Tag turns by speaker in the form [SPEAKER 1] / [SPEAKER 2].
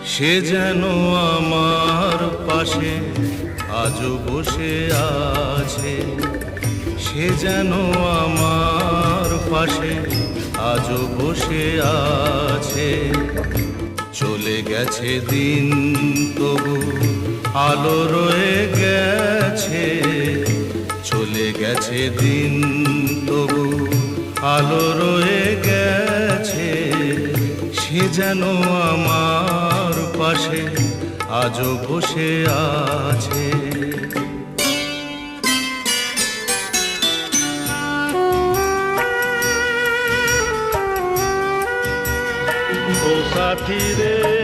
[SPEAKER 1] সে যেন আমার পাশে আজও বসে আছে, সে যেন আমার পাশে আজও বসে আছে। চলে গেছে দিন তবু আলো রয়ে গেছে, চলে গেছে দিন তবু আলো রয়ে গেছে। সে যেন আমার পাশে আজও বসে আছে। ও সাথী রে